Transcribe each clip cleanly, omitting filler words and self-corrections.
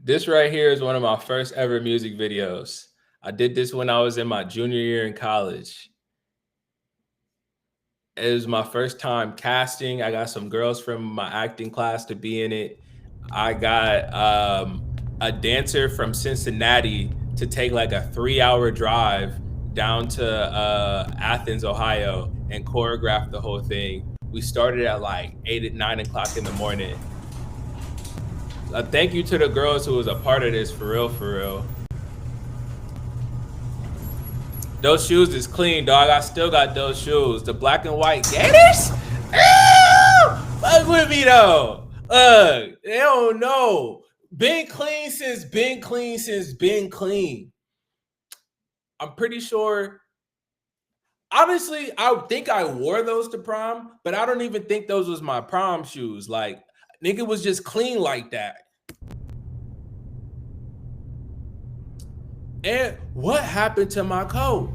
This right here is one of my first ever music videos. I did this when I was in my junior year in college. It was my first time casting. I got some girls from my acting class to be in it. I got a dancer from Cincinnati to take like a 3-hour drive down to Athens, Ohio, and choreograph the whole thing. We started at like 9 o'clock in the morning. Thank you to the girls who was a part of this, for real, for real. Those shoes is clean, dog. I still got those shoes. The black and white Gators? Fuck with me though. They don't know. Been clean since been clean. I'm pretty sure. Honestly, I think I wore those to prom, but I don't even think those was my prom shoes. Like, nigga was just clean like that. And what happened to my coat?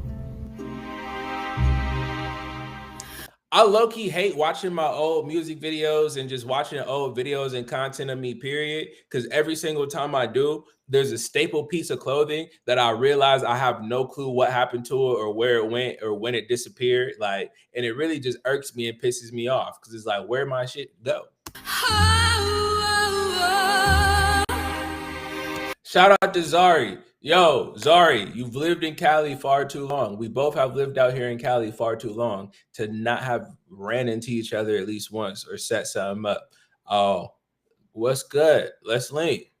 I low-key hate watching my old music videos and just watching old videos and content of me, period. Because every single time I do, there's a staple piece of clothing that I realize I have no clue what happened to it or where it went or when it disappeared. Like, and it really just irks me and pisses me off because it's like, where my shit go? Shout out to Zari. Yo, Zari, you've lived in Cali far too long. We both have lived out here in Cali far too long to not have ran into each other at least once or set something up. Oh, what's good? Let's link.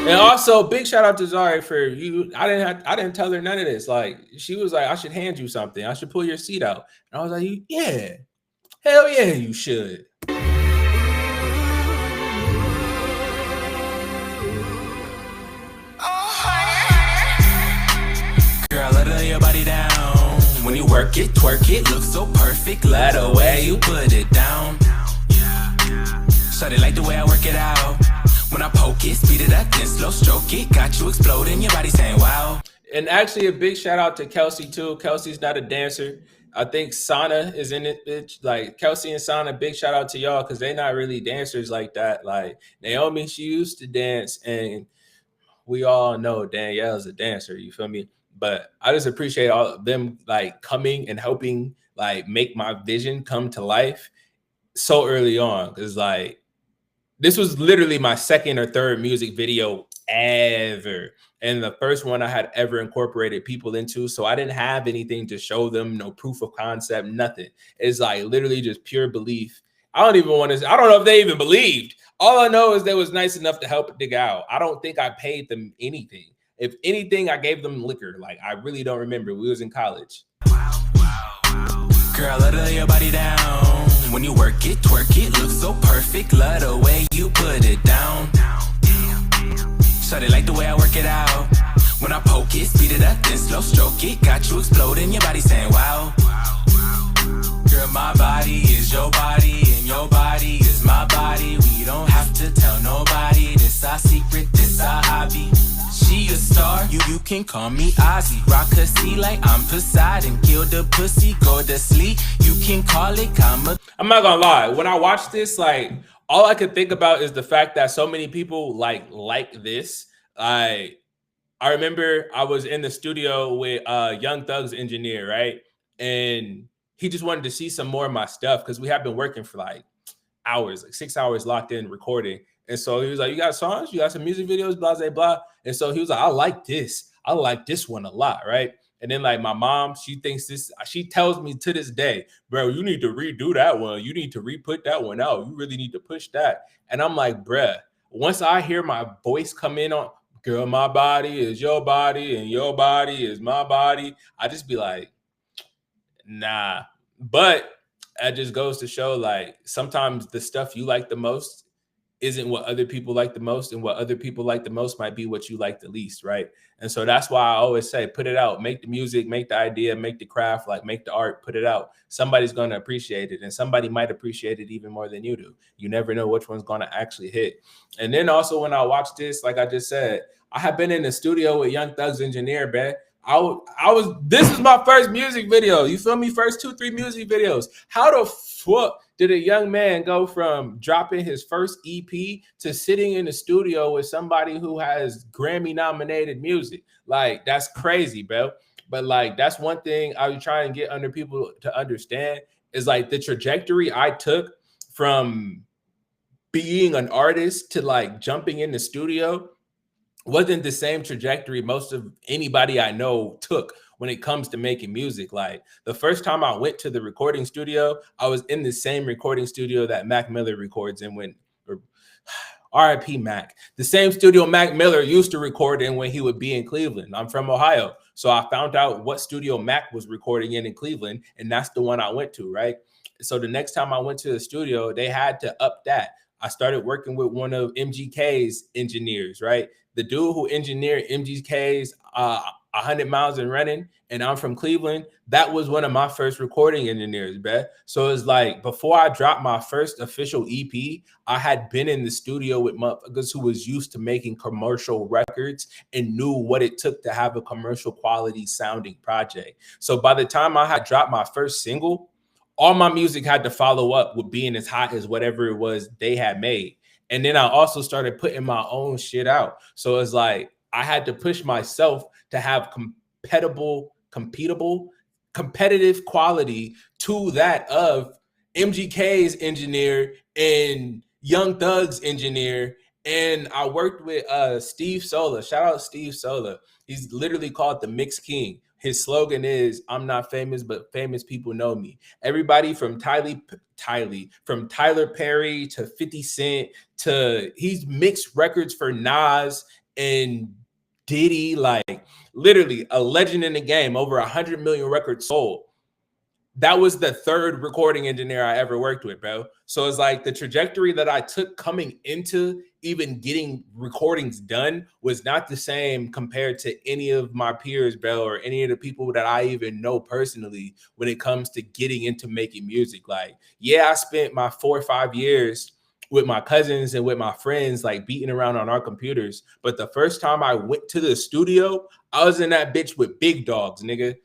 And also, big shout out to Zari for you. I didn't tell her none of this. Like, she was like, I should hand you something. I should pull your seat out. And I was like, yeah, hell yeah, you should. Your body down. When you work it, twerk it, looks so perfect. Love the way you put it down. So they like the way I work it out. When I poke it, speed it up, then slow stroke it. Got you exploding, your body saying wow. And actually a big shout out to Kelsey too. Kelsey's not a dancer. I think Sana is in it, bitch. Like Kelsey and Sana, big shout out to y'all because they're not really dancers like that. Like Naomi, she used to dance, and we all know Danielle's a dancer. You feel me? But I just appreciate all of them like coming and helping like make my vision come to life so early on. Cause like this was literally my second or third music video ever. And the first one I had ever incorporated people into. So I didn't have anything to show them, no proof of concept, nothing. It's like literally just pure belief. I don't know if they even believed. All I know is they was nice enough to help dig out. I don't think I paid them anything. If anything, I gave them liquor. Like, I really don't remember. We was in college. Girl, love your body down. When you work it, twerk it, looks so perfect. Love the way you put it down. So they like the way I work it out. When I poke it, speed it up, then slow stroke it. Got you exploding, your body saying wow. Girl, my body is your body, and your body is my body. We don't have to tell nobody. This our secret, this our hobby. She a star, you can call me Ozzy. Rock her sea like I'm Poseidon. Kill the pussy, go to sleep. You can call it karma. I'm not gonna lie. When I watched this, like, all I could think about is the fact that so many people like this. I remember I was in the studio with Young Thug's engineer, right? And he just wanted to see some more of my stuff because we have been working for like hours, like 6 hours locked in recording. And so he was like, you got songs? You got some music videos, blah, blah, blah. And so he was like, I like this. I like this one a lot, right? And then like my mom, she tells me to this day, bro, you need to redo that one. You need to re-put that one out. You really need to push that. And I'm like, bruh, once I hear my voice come in on, girl, my body is your body and your body is my body, I just be like, nah. But it just goes to show like sometimes the stuff you like the most isn't what other people like the most, and what other people like the most might be what you like the least, right? And so that's why I always say, put it out, make the music, make the idea, make the craft, like make the art, put it out. Somebody's going to appreciate it, and somebody might appreciate it even more than you do. You never know which one's going to actually hit. And then also when I watched this, like I just said, I have been in the studio with Young Thug's engineer, man. This is my first music video. You feel me? First 2-3 music videos. How the fuck did a young man go from dropping his first EP to sitting in the studio with somebody who has Grammy nominated music? Like, that's crazy, bro. But like, that's one thing I was trying to get under people to understand is like the trajectory I took from being an artist to like jumping in the studio wasn't the same trajectory most of anybody I know took when it comes to making music. Like the first time I went to the recording studio, I was in the same recording studio that Mac Miller records in when or RIP Mac, the same studio Mac Miller used to record in when he would be in Cleveland. I'm from Ohio. So I found out what studio Mac was recording in Cleveland, and that's the one I went to, right? So the next time I went to the studio, they had to up that. I started working with one of MGK's engineers, right? The dude who engineered MGK's 100 Miles and Running, and I'm from Cleveland. That was one of my first recording engineers, bruh. So it's like before I dropped my first official EP, I had been in the studio with motherfuckers who was used to making commercial records and knew what it took to have a commercial quality sounding project. So by the time I had dropped my first single, all my music had to follow up with being as hot as whatever it was they had made. And then I also started putting my own shit out. So it's like I had to push myself to have competitive quality to that of MGK's engineer and Young Thug's engineer. And I worked with Steve Sola. Shout out Steve Sola. He's literally called the Mix King. His slogan is, "I'm not famous, but famous people know me." Everybody from from Tyler Perry to 50 Cent to he's mixed records for Nas and Diddy, like literally a legend in the game, over 100 million records sold. That was the third recording engineer I ever worked with, bro. So it's like the trajectory that I took coming into even getting recordings done was not the same compared to any of my peers, bro, or any of the people that I even know personally when it comes to getting into making music. Like, yeah, I spent my 4 or 5 years with my cousins and with my friends, like beating around on our computers. But the first time I went to the studio, I was in that bitch with big dogs, nigga.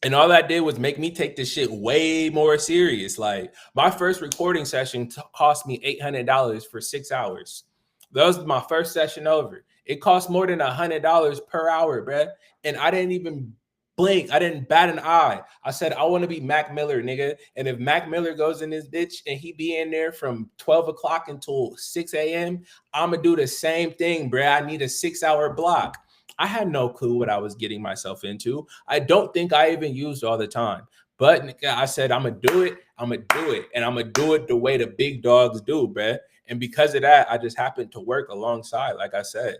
And all that did was make me take this shit way more serious. Like my first recording session cost me $800 for 6 hours. That was my first session over. It cost more than $100 per hour, bruh. And I didn't even blink. I didn't bat an eye. I said, I want to be Mac Miller, nigga. And if Mac Miller goes in this bitch and he be in there from 12 o'clock until 6 a.m., I'm going to do the same thing, bruh. I need a 6-hour block. I had no clue what I was getting myself into. I don't think I even used all the time. But I said, I'm going to do it. I'm going to do it. And I'm going to do it the way the big dogs do, bruh. And because of that, I just happened to work alongside, like I said,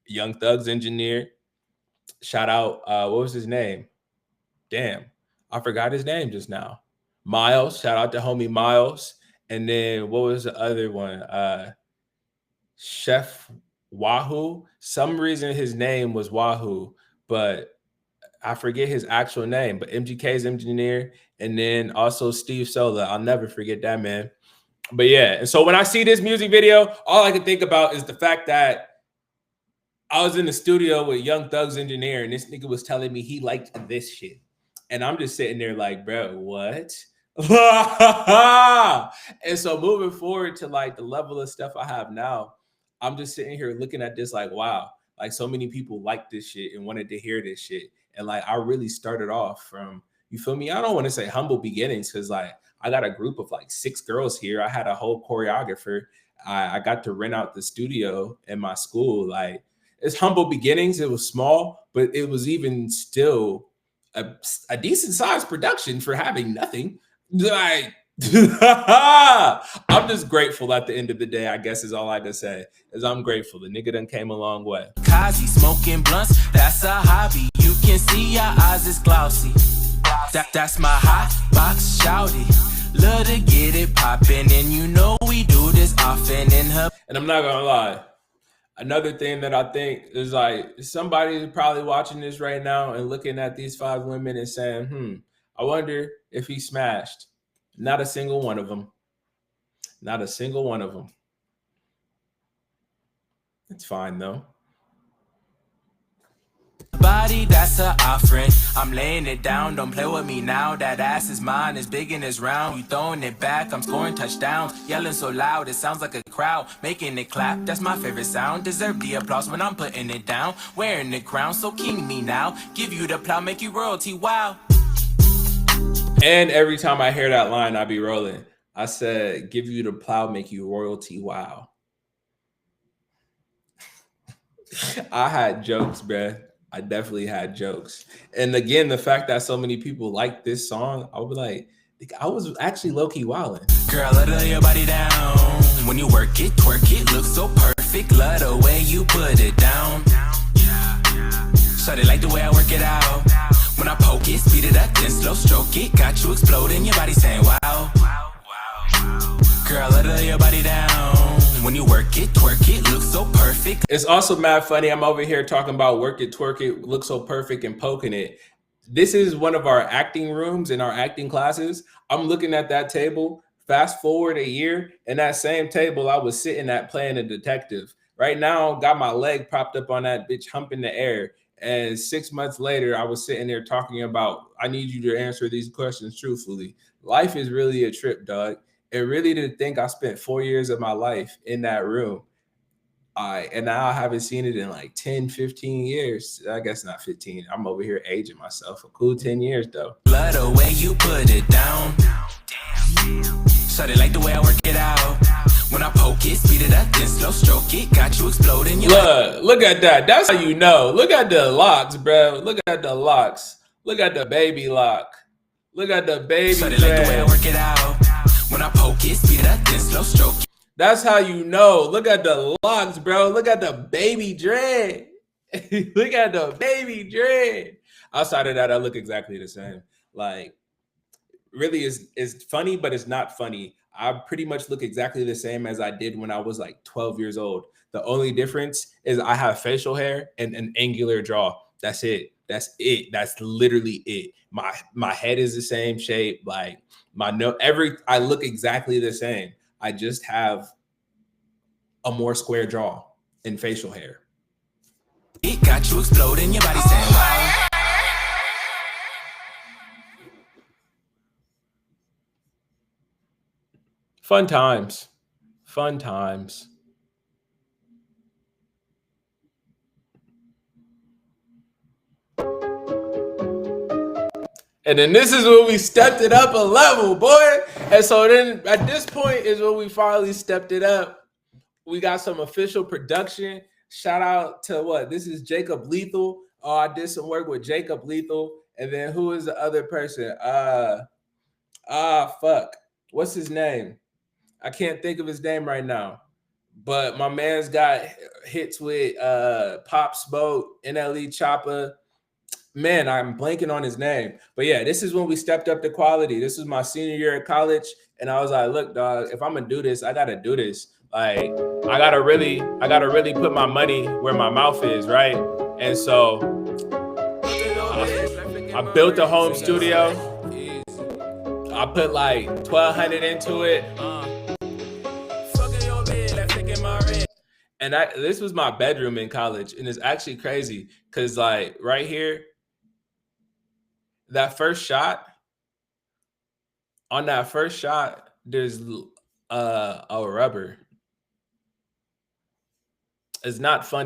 Young Thug's engineer. Shout out, what was his name? Damn, I forgot his name just now. Miles. Shout out to homie Miles. And then what was the other one? Chef Wahoo. Some reason his name was Wahoo, but I forget his actual name. But MGK's engineer, and then also Steve Sola. I'll never forget that, man. But yeah, and so when I see this music video, all I can think about is the fact that I was in the studio with Young Thug's engineer, and this nigga was telling me he liked this shit. And I'm just sitting there like, bro, what? And so moving forward to like the level of stuff I have now, I'm just sitting here looking at this like, wow, like so many people like this shit and wanted to hear this shit. And like I really started off from, you feel me? I don't want to say humble beginnings because like I got a group of like 6 girls here. I had a whole choreographer. I got to rent out the studio in my school. Like it's humble beginnings. It was small, but it was even still a decent sized production for having nothing. Like, I'm just grateful at the end of the day, I guess is all I can say. Is I'm grateful. The nigga done came a long way. Kazi smoking blunts, that's a hobby. You can see your eyes is glossy. That's my hot box shouty. Love to get it poppin', and you know we do this often in her. And I'm not gonna lie. Another thing that I think is like somebody probably watching this right now and looking at these 5 women and saying, I wonder if he smashed. Not a single one of them. Not a single one of them. It's fine though. body, that's an offering. I'm laying it down, don't play with me now. That ass is mine, it's big and it's round. You throwing it back, I'm scoring touchdowns. Yelling so loud, it sounds like a crowd. Making it clap, that's my favorite sound. Deserve the applause when I'm putting it down. Wearing the crown, so king me now. Give you the plow, make you royalty, wow. And every time I hear that line, I be rolling. I said, give you the plow, make you royalty, wow. I had jokes, bruh. I definitely had jokes. And again, the fact that so many people like this song, I would be like, I was actually low-key wilding. Girl, let lay your body down. When you work it, twerk it, looks so perfect. Love the way you put it down. Shawty like the way I work it out. When I poke it, speed it up, then slow stroke it. Got you exploding, your body saying wow. Girl, let lay your body down. When you work it, twerk it, looks so perfect. It's also mad funny. I'm over here talking about work it, twerk it, look so perfect, and poking it. This is one of our acting rooms in our acting classes. I'm looking at that table. Fast forward a year, and that same table I was sitting at playing a detective. Right now, got my leg propped up on that bitch, hump in the air. And 6 months later, I was sitting there talking about, I need you to answer these questions truthfully. Life is really a trip, dog. And really to think I spent 4 years of my life in that room. And now I haven't seen it in like 10, 15 years. I guess not 15. I'm over here aging myself. A cool 10 years though. Love the way you put it down. Shawty like the way I work it out. When I poke it, speed it up, then slow stroke it. Got you exploding. Look at that. That's how you know. Look at the locks, bro. Look at the locks. Look at the baby lock. Look at the baby. Shawty like the way I work it out. When I poke it, speed it up, then slow stroke it. That's how you know. Look at the locks, bro. Look at the baby dread. Look at the baby dread. Outside of that, I look exactly the same. Like, really is funny, but it's not funny. I pretty much look exactly the same as I did when I was like 12 years old. The only difference is I have facial hair and an angular jaw. That's it. That's it. That's literally it. My head is the same shape. Like I look exactly the same. I just have a more square jaw and facial hair. It got you exploding, your body saying wow. Fun times. Fun times. And then this is when we stepped it up a level, boy. And so then at this point is when we finally stepped it up. We got some official production. Shout out to what? This is Jacob Lethal. Oh, I did some work with Jacob Lethal. And then who is the other person? Fuck. What's his name? I can't think of his name right now. But my man's got hits with Pop Smoke, NLE Choppa. Man, I'm blanking on his name. But yeah, this is when we stepped up the quality. This was my senior year at college. And I was like, look, dog, if I'm gonna do this, I gotta do this. Like, I gotta really put my money where my mouth is, right? And so I built a home studio. I put like $1,200 into it. And this was my bedroom in college. And it's actually crazy because like right here, that first shot, on that first shot, there's a rubber. It's not funny.